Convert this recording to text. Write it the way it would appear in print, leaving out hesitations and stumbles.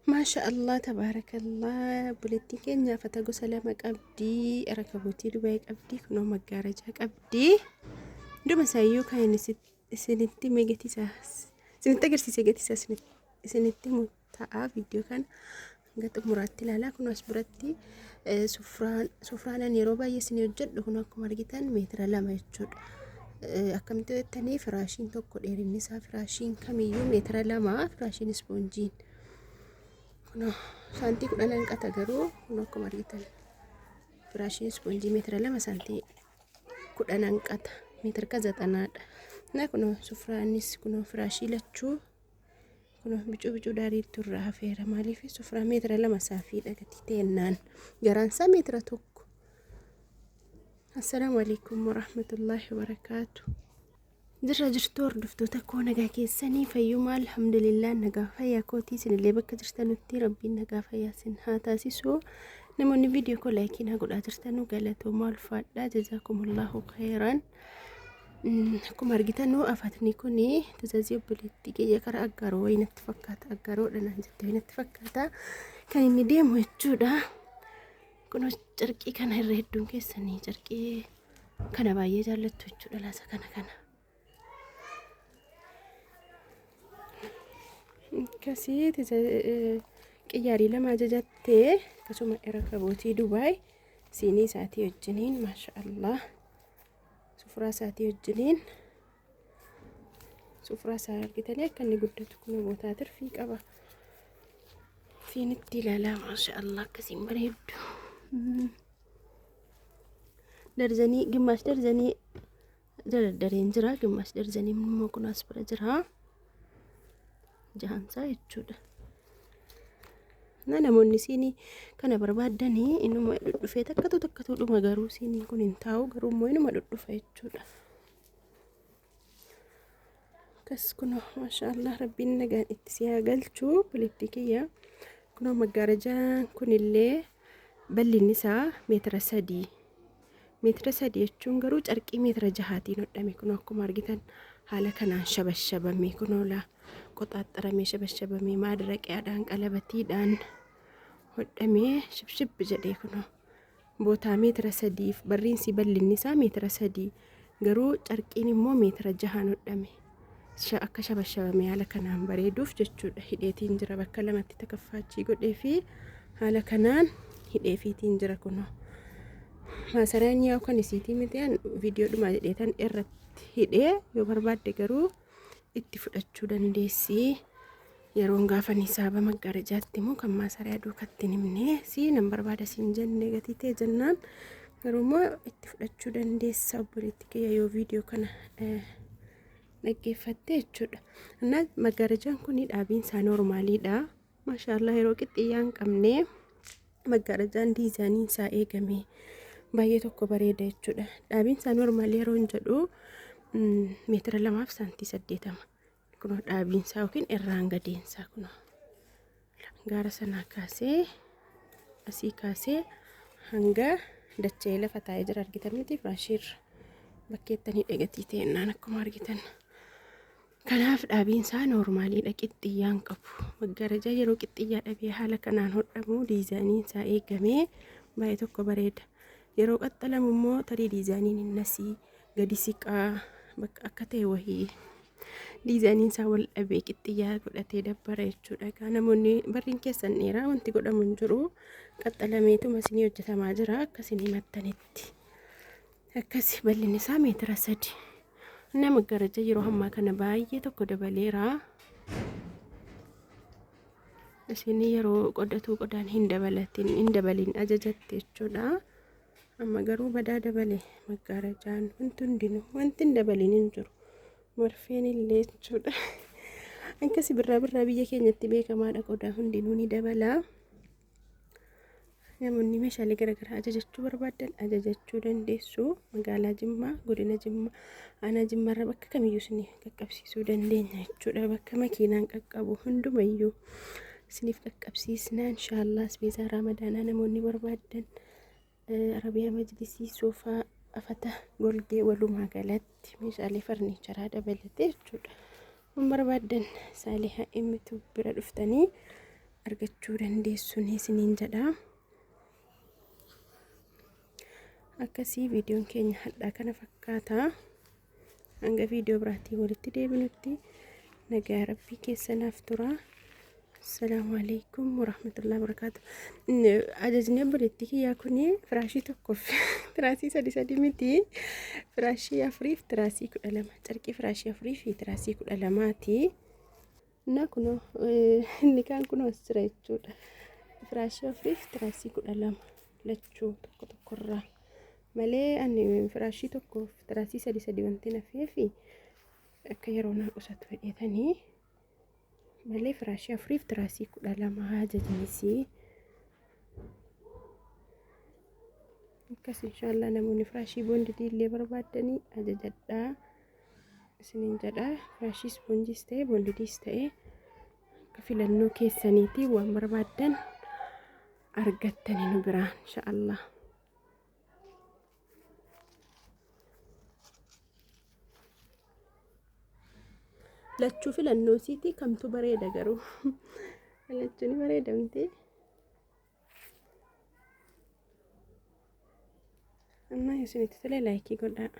ما شاء الله تبارك الله بلتي كينيا فتاقو سلامة قبدي ركبوتي دبي قبدي كنو مقارجة قبدي دو مسايو كاين سنتي ميجتي ساس سنتي قرسي سيجتي ساس سنتي متاع فيديو كان قد مراتي لا كنو اسبرتي سفرانا نيروبا يسني وجد كنو اكو مرقتان ميتر لما يجود أكملت التاني فراشين توكو دير النساء فراشين كميو متر لما فراشين سبونجين كنا سانتي كنا ننقطع غرو كنا كماريتان فراشين سبونجي متر لما سانتي كنا ننقطع متر كذا تناد نا كنا سفرانيس كنا فراشي لتشو كنا بيجو داري ترى فيرا مالي في سفرة متر لما سافي دقتي تنان جران متر توك. السلام عليكم ورحمة الله وبركاته. جرتور دفتو تكون نجاكي السني فيوم الحمد لله نجا فيا كوتي سن اللي بك جرتنو تي ربي نجا فيا سن هاتا سيسو نموني فيديو كلاكين هقول أجرتنو قالتو مال فادا جزاكم الله خيرا. كم أرجتنو أفاتني كوني تزازيو بلتيجي يكرا أجرو وين اتفكت أجرو لنا جت وين اتفكتا كان المديم وجودا كنو جركي كان هردون كيسني جركي كان باية جالت وجودا لا سكنا كسيت قياري لما ججتي كسوما ركبوتي دبي سيني ساتي وجنين ما شاء الله سفرة ساتي وجنين سفرة سارقتني كاني قدت تكون بوتاتر فيك أبا في نتي لا ما شاء الله كسيم بريد درزني قماش درزني درين جرا قماش درزني من موكو ناس برجرها jahansa jechuudha. Namoonni siinii kana barbaadanii inuma dhufee takkatu dhuma garuu siinii kun hin taa'u garuu immoo inuma dhufa jechuudha. Kas kunoo maashaallah rabbiin nagaan itti siyaa galchuu bileetti kiyya kunoo maggaarajaan kunillee bal'inni isaa meetira 3 jechuun garuu carqii meetira 6tiin hodhame kunoo akkuma argitan haala kanaan shabashabame kunoo qoxaaxaramee shabashabamee maadaraqaadhaan qalabatiidhaan hodhamee shibshib jedhee kunoo bootaa meetira 3 barriinsi bal'inni isaa meetira 3 garuu carqiin immoo meetira 6 hodhame akka shabashabamee haala kanaan bareeduuf jechuudha. Hidheetiin jira bakka lamatti takaffaachii godhee fi haala kanaan hidheefiitiin jira kunoo maasaraan yaa'u kan isiitii mitiyaan viidiyoodhuma jedheetan irratti hidhee yoo barbaadde garuu itti fudhachuu dandeessi. Yeroon gaafan hisaaba maggaarajaatti immoo kan maasaraa duukatti nimnee si nan barbaada siin jenne gatitee jennaan garuu immoo itti fudhachuu dandeessa obboleetti kiyya yoo viidiyoo kana dhaggeeffatte jechuudha. Innaa maggaarajaan kun dhaabiin isaa noormaaliidha. Maashaallah yeroo qixxiyyaan qabne maggaarajaan diizaaniin isaa eegame baay'ee tokko bareeda jechuudha. Dhaabiin isaa noormaalii yeroo hin jedhu meetira 2 fi saantii 8 kunoo dhaabiin isaa yookiin irraan gadeen isaa kunoo gaara sanaa kaasee asii kaasee hanga dachee lafa taa'ee jira argitan miti firaashiirra bakkeettanii dhagatii ta'ennaan akkuma argitan. Kanaaf dhaabiin isaa noormaaliidha qixxiyyaan qabu. Maggaarajaa yeroo qixxiyyaa dhabee haala kanaan hodhamu diizaaniin isaa eegamee baay'ee tokko bareeda. Yeroo qaxxalamu immoo tarii diizaaniin innasii gadi siqaa bakka akka ta'e wahii diizaaniin isaa wal dhabee qixxiyyaa godhatee dabbara jechuudha. Namoonni barriin keessan dheeraa wanti godhamu hin jiru qaxxalameetuma isinii hojjetamaa jira akkasinii mattanitti akkasi bal'inni isaa meetira 3. Nama maggaaraja yeroo ammaa kana baay'ee tokko dabaleera. Isinii yeroo qodatu qodaan hin dabalin ajajatte jechuudha. Amma garuu badaa dabale maggaarajaan wanti hundinuu wanti hin dabalin hin jiru. Marfeen illee jechuudha. Akkasi birraa biyya keenyatti beekamaadha qodaa hundinuu ni dabala. Namoonni meeshaalee garaagaraa ajajachuu barbaadan ajajachuu dandeessu. Magaalaa Jimmaa, godina Jimmaa, aanaa Jimmaarra bakka kamiyyuu isin qaqqabsiisuu dandeenya jechuudha. Bakka makiinaan qaqqabu hundumayyuu isiniif qaqqabsiisna inshaallah. Asbeesaa Ramadaanaa namoonni barbaadan Arabiyaa Majlisii soofaa afata golgee walumaa galatti meeshaalee farniicharaa dabalatee jechuudha. Barbaadan Saalihaa Immituu bira dhuftanii argachuu dandeessuun isiniin jedha. Akkasii viidiyoon keenya hadhaa kana fakkaata. Hanga viidiyoo biraatii walitti deebinutti nagaa rabbii keessanaaf tura. Assalamu alaikum warahmatullahi wabarakatuh. Ajajni obboleettii kiyyaa kuni firaashii tokkoof tiraasii sadi miti. Firaashii afuriif tiraasii 12 carqii firaashii afuriif tiraasii 12ti. Na kuno inni kaan kuno asirra jechuudha. Firaashii afuriif tiraasii 12 lachuu tokkorraa malee ani firaashii tokkoof tiraasii sadi wanti nafeefi akka yeroo naa qusatu fedhetanii malee firaashii afuriif tiraasii 12 ajajnisi. Akkas inshallah namoonni firaashii boondii illee barbaadanii ajajadhaa isiniin jedha. Firaashii ispoonjiis ta'e boondiis ta'e akka filannoo keessaniitii waan barbaadan argattanii nu biraan inshallah. Lachuu filannoo siitii kamtu bareeda garuu lachuun bareedamti. Amma isinitti tole laayikii godhaa.